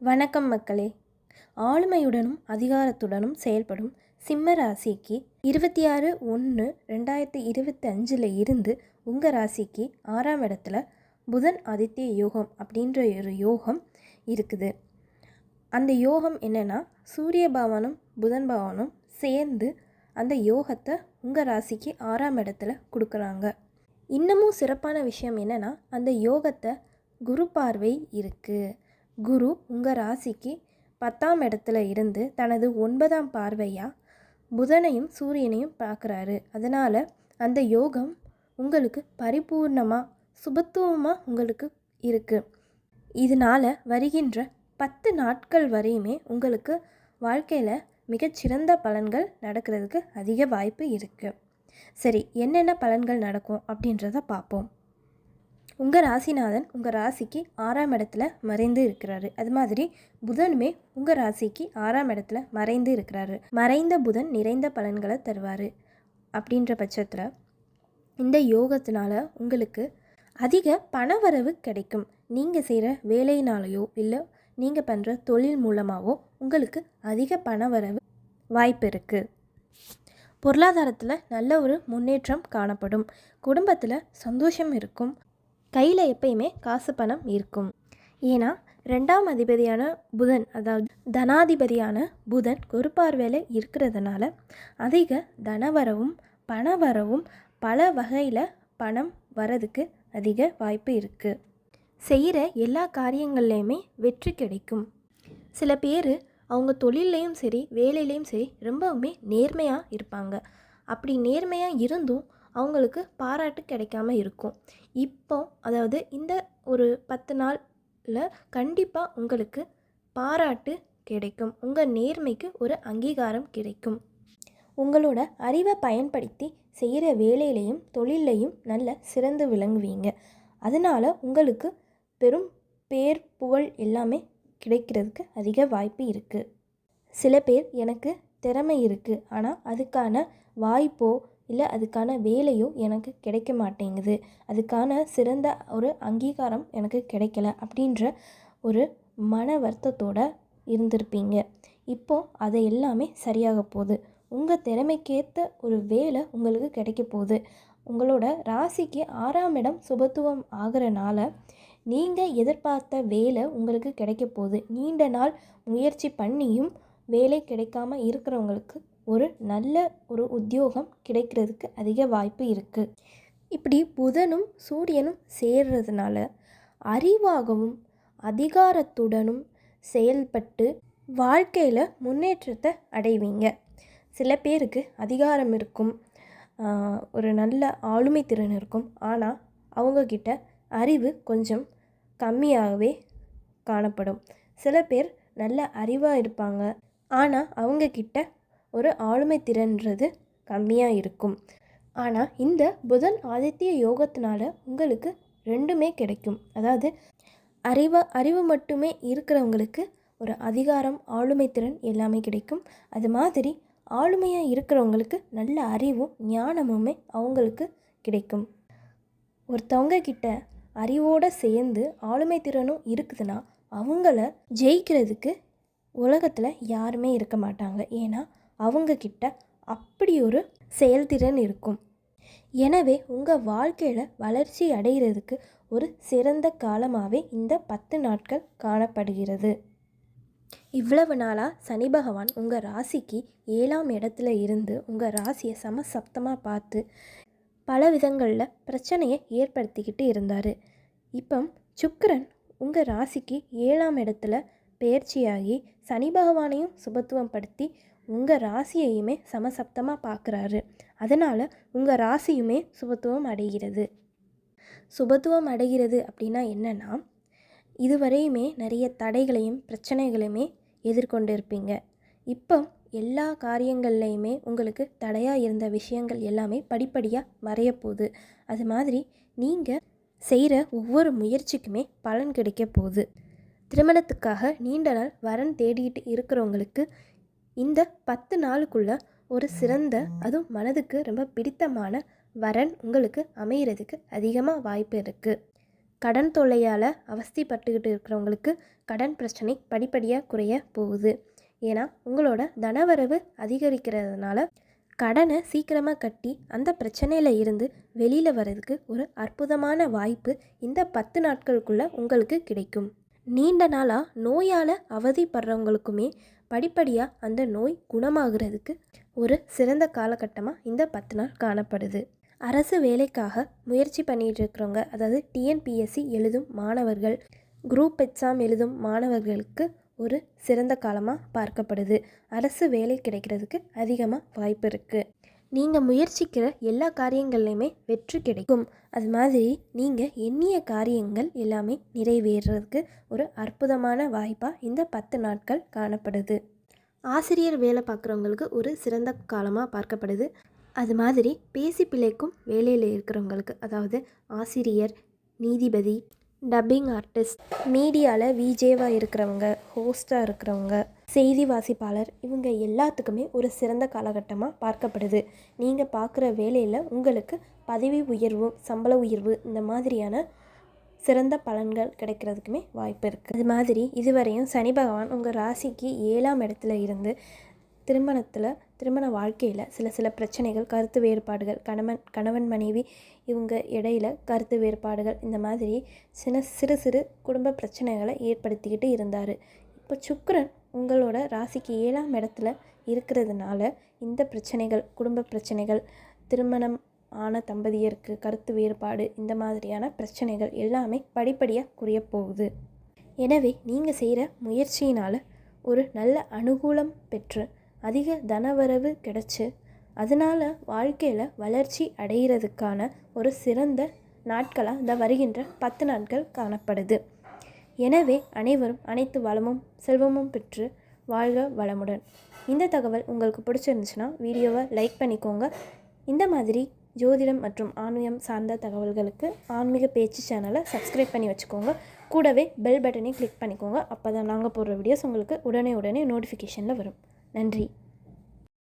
வணக்கம் மக்களே. ஆளுமையுடனும் அதிகாரத்துடனும் செயல்படும் சிம்ம ராசிக்கு 26/1/2025 இருந்து உங்கள் ராசிக்கு 6ஆம் இடத்துல புதன் ஆதித்ய யோகம் அப்படின்ற ஒரு யோகம் இருக்குது. அந்த யோகம் என்னென்னா, சூரிய பகவானும் புதன் பகவானும் சேர்ந்து அந்த யோகத்தை உங்கள் ராசிக்கு 6ஆம் இடத்துல கொடுக்குறாங்க. இன்னமும் சிறப்பான விஷயம் என்னென்னா, அந்த யோகத்தை குரு பார்வை இருக்குது. குரு உங்கள் ராசிக்கு 10ஆம் இடத்துல இருந்து தனது 9ஆம் பார்வையாக புதனையும் சூரியனையும் பார்க்குறாரு. அதனால் அந்த யோகம் உங்களுக்கு பரிபூர்ணமாக சுபத்துவமாக உங்களுக்கு இருக்குது. இதனால் வருகின்ற 10 நாட்கள் வரையுமே உங்களுக்கு வாழ்க்கையில் மிகச்சிறந்த பலன்கள் நடக்கிறதுக்கு அதிக வாய்ப்பு இருக்குது. சரி, என்னென்ன பலன்கள் நடக்கும் அப்படின்றத பார்ப்போம். உங்கள் ராசிநாதன் உங்கள் ராசிக்கு 6ஆம் இடத்துல மறைந்து இருக்கிறாரு. அது மாதிரி புதனுமே உங்கள் ராசிக்கு 6ஆம் இடத்துல மறைந்து இருக்கிறாரு. மறைந்த புதன் நிறைந்த பலன்களை தருவார். அப்படின்ற பட்சத்தில் இந்த யோகத்தினால உங்களுக்கு அதிக பணவரவு கிடைக்கும். நீங்கள் செய்கிற வேலையினாலேயோ இல்லை நீங்கள் பண்ணுற தொழில் மூலமாகவோ உங்களுக்கு அதிக பணவரவு வாய்ப்பு இருக்குது. பொருளாதாரத்தில் நல்ல ஒரு முன்னேற்றம் காணப்படும். குடும்பத்தில் சந்தோஷம் இருக்கும். கையில் எப்பயுமே காசு பணம் இருக்கும். ஏன்னா 2ஆம் அதிபதியான புதன், அதாவது தனாதிபதியான புதன் ஒரு பார்வையில் இருக்கிறதுனால அதிக தனவரவும் பணவரவும் பல வகையில் பணம் வரதுக்கு அதிக வாய்ப்பு இருக்குது. செய்கிற எல்லா காரியங்கள்லேயுமே வெற்றி கிடைக்கும். சில பேர் அவங்க தொழிலையும் சரி வேலையிலையும் சரி ரொம்பவுமே நேர்மையாக இருப்பாங்க. அப்படி நேர்மையாக இருந்தும் அவங்களுக்கு பாராட்டு கிடைக்காம இருக்கும். அதாவது இந்த ஒரு 10 நாளில் கண்டிப்பாக உங்களுக்கு பாராட்டு கிடைக்கும். உங்கள் நேர்மைக்கு ஒரு அங்கீகாரம் கிடைக்கும். உங்களோட அறிவை பயன்படுத்தி செய்கிற வேலையிலையும் தொழிலையும் நல்ல சிறந்து விளங்குவீங்க. அதனால் உங்களுக்கு பெரும் பேர் புகழ் எல்லாமே கிடைக்கிறதுக்கு அதிக வாய்ப்பு இருக்குது. சில பேர் எனக்கு திறமை இருக்குது, ஆனால் அதுக்கான வாய்ப்போ இல்லை அதுக்கான வேலையோ எனக்கு கிடைக்க மாட்டேங்குது, அதுக்கான சிறந்த ஒரு அங்கீகாரம் எனக்கு கிடைக்கல அப்படின்ற ஒரு மன வருத்தத்தோடு இருந்திருப்பீங்க. இப்போது அதை எல்லாமே சரியாக போகுது. உங்கள் திறமைக்கேற்ற ஒரு வேலை உங்களுக்கு கிடைக்க போகுது. உங்களோட ராசிக்கு 6ஆம் இடம் சுபத்துவம் ஆகிறனால நீங்கள் எதிர்பார்த்த வேலை உங்களுக்கு கிடைக்க போகுது. நீண்ட நாள் முயற்சி பண்ணியும் வேலை கிடைக்காம இருக்கிறவங்களுக்கு ஒரு நல்ல ஒரு உத்தியோகம் கிடைக்கிறதுக்கு அதிக வாய்ப்பு இருக்குது. இப்படி புதனும் சூரியனும் சேர்றதுனால அறிவாகவும் அதிகாரத்துடனும் செயல்பட்டு வாழ்க்கையில் முன்னேற்றத்தை அடைவீங்க. சில பேருக்கு அதிகாரம் இருக்கும், ஒரு நல்ல ஆளுமை திறன் இருக்கும், ஆனால் அவங்கக்கிட்ட அறிவு கொஞ்சம் கம்மியாகவே காணப்படும். சில பேர் நல்ல அறிவாக இருப்பாங்க, ஆனால் அவங்கக்கிட்ட ஒரு ஆளுமை திறன்றது கம்மியாக இருக்கும். ஆனால் இந்த புதன் ஆதித்ய யோகத்தினால உங்களுக்கு ரெண்டுமே கிடைக்கும். அதாவது அறிவு மட்டுமே இருக்கிறவங்களுக்கு ஒரு அதிகாரம் ஆளுமை திறன் எல்லாமே கிடைக்கும். அது மாதிரி ஆளுமையாக இருக்கிறவங்களுக்கு நல்ல அறிவும் ஞானமுமே அவங்களுக்கு கிடைக்கும். ஒருத்தவங்க கிட்ட அறிவோடு சேர்ந்து ஆளுமை திறனும் இருக்குதுன்னா அவங்கள ஜெயிக்கிறதுக்கு உலகத்தில் யாருமே இருக்க மாட்டாங்க. ஏன்னா அவங்கக்கிட்ட அப்படி ஒரு செயல்திறன் இருக்கும். எனவே உங்கள் வாழ்க்கையில் வளர்ச்சி அடைகிறதுக்கு ஒரு சிறந்த காலமாகவே இந்த 10 நாட்கள் காணப்படுகிறது. இவ்வளவு நாளாக சனி பகவான் உங்கள் ராசிக்கு 7ஆம் இடத்துல இருந்து உங்கள் ராசியை சமசப்தமாக பார்த்து பல விதங்களில் பிரச்சனையை ஏற்படுத்திக்கிட்டு இருந்தார். இப்போ சுக்கிரன் உங்கள் ராசிக்கு 7ஆம் இடத்துல பெயர்ச்சியாகி சனி பகவானையும் சுபத்துவம் படுத்தி உங்கள் ராசியையுமே சமசப்தமாக பார்க்குறாரு. அதனால் உங்கள் ராசியுமே சுபத்துவம் அடைகிறது. சுபத்துவம் அடைகிறது அப்படின்னா என்னென்னா, இதுவரையுமே நிறைய தடைகளையும் பிரச்சனைகளையுமே எதிர்கொண்டு இருப்பீங்க. இப்போ எல்லா காரியங்கள்லையுமே உங்களுக்கு தடையாக இருந்த விஷயங்கள் எல்லாமே படிப்படியாக மறையப்போகுது. அது மாதிரி நீங்கள் செய்கிற ஒவ்வொரு முயற்சிக்குமே பலன் கிடைக்க போகுது. திருமணத்துக்காக நீண்ட நாள் வரன் தேடிட்டு இருக்கிறவங்களுக்கு இந்த 10 நாளுக்குள்ளே ஒரு சிறந்த, அதுவும் மனதுக்கு ரொம்ப பிடித்தமான வரன் உங்களுக்கு அமைகிறதுக்கு அதிகமாக வாய்ப்பு இருக்குது. கடன் தொல்லையால் அவஸ்தைப்பட்டுக்கிட்டு இருக்கிறவங்களுக்கு கடன் பிரச்சனை படிப்படியாக குறைய போகுது. ஏன்னா உங்களோட தனவரவு அதிகரிக்கிறதுனால கடனை சீக்கிரமாக கட்டி அந்த பிரச்சனையில் இருந்து வெளியில் வர்றதுக்கு ஒரு அற்புதமான வாய்ப்பு இந்த 10 நாட்களுக்குள்ளே உங்களுக்கு கிடைக்கும். நீண்ட நாளாக நோயால் அவதிப்படுறவங்களுக்குமே படிப்படியாக அந்த நோய் குணமாகிறதுக்கு ஒரு சிறந்த காலகட்டமாக இந்த 10 நாள் காணப்படுது. அரசு வேலைக்காக முயற்சி பண்ணிகிட்டு இருக்கிறவங்க, அதாவது டிஎன்பிஎஸ்சி எழுதும் மாணவர்கள், குரூப் எக்ஸாம் எழுதும் மாணவர்களுக்கு ஒரு சிறந்த காலமாக பார்க்கப்படுது. அரசு வேலை கிடைக்கிறதுக்கு அதிகமாக வாய்ப்பு இருக்குது. நீங்கள் முயற்சிக்கிற எல்லா காரியங்கள்லையுமே வெற்றி கிடைக்கும். அது மாதிரி நீங்கள் எண்ணிய காரியங்கள் எல்லாமே நிறைவேறதுக்கு ஒரு அற்புதமான வாய்ப்பாக இந்த 10 நாட்கள் காணப்படுது. ஆசிரியர் வேலை பார்க்குறவங்களுக்கு ஒரு சிறந்த காலமாக பார்க்கப்படுது. அது மாதிரி பேசி பிழைக்கும் வேலையில் இருக்கிறவங்களுக்கு, அதாவது ஆசிரியர், நீதிபதி, டப்பிங் ஆர்டிஸ்ட், மீடியாவில் விஜேவாக இருக்கிறவங்க, ஹோஸ்டாக இருக்கிறவங்க, செய்தி வாசிப்பாளர், இவங்க எல்லாத்துக்குமே ஒரு சிறந்த காலகட்டமாக பார்க்கப்படுது. நீங்கள் பார்க்குற வேலையில் உங்களுக்கு பதவி உயர்வு, சம்பள உயர்வு, இந்த மாதிரியான சிறந்த பலன்கள் கிடைக்கிறதுக்குமே வாய்ப்பு இருக்குது. அது மாதிரி இதுவரையும் சனி பகவான் உங்கள் ராசிக்கு 7ஆம் இடத்துல இருந்து திருமண வாழ்க்கையில் சில பிரச்சனைகள், கருத்து வேறுபாடுகள், கணவன் மனைவி இவங்க இடையில் கருத்து வேறுபாடுகள், இந்த மாதிரி சிறு குடும்ப பிரச்சனைகளை ஏற்படுத்திக்கிட்டு இருந்தார். இப்போ சுக்கிரன் உங்களோட ராசிக்கு 7ஆம் இடத்துல இருக்கிறதுனால இந்த பிரச்சனைகள், குடும்ப பிரச்சனைகள், திருமணம் ஆன தம்பதியருக்கு கருத்து வேறுபாடு, இந்த மாதிரியான பிரச்சனைகள் எல்லாமே படிப்படியாக குறைய போகுது. எனவே நீங்கள் செய்கிற முயற்சியினால் ஒரு நல்ல அனுகூலம் பெற்று அதிக தனவரவு கிடைச்சி அதனால் வாழ்க்கையில் வளர்ச்சி அடைகிறதுக்கான ஒரு சிறந்த நாட்களாக இந்த வருகின்ற 10 நாட்கள் காணப்படுது. எனவே அனைவரும் அனைத்து வளமும் செல்வமும் பெற்று வாழ்க வளமுடன். இந்த தகவல் உங்களுக்கு பிடிச்சிருந்துச்சுன்னா வீடியோவை லைக் பண்ணிக்கோங்க. இந்த மாதிரி ஜோதிடம் மற்றும் ஆன்மீகம் சார்ந்த தகவல்களுக்கு ஆன்மீக பேச்சு சேனலை சப்ஸ்கிரைப் பண்ணி வச்சுக்கோங்க. கூடவே பெல் பட்டனை கிளிக் பண்ணிக்கோங்க. அப்போ தான் நாங்கள் போடுற வீடியோஸ் உங்களுக்கு உடனே நோட்டிஃபிகேஷனில் வரும். நன்றி.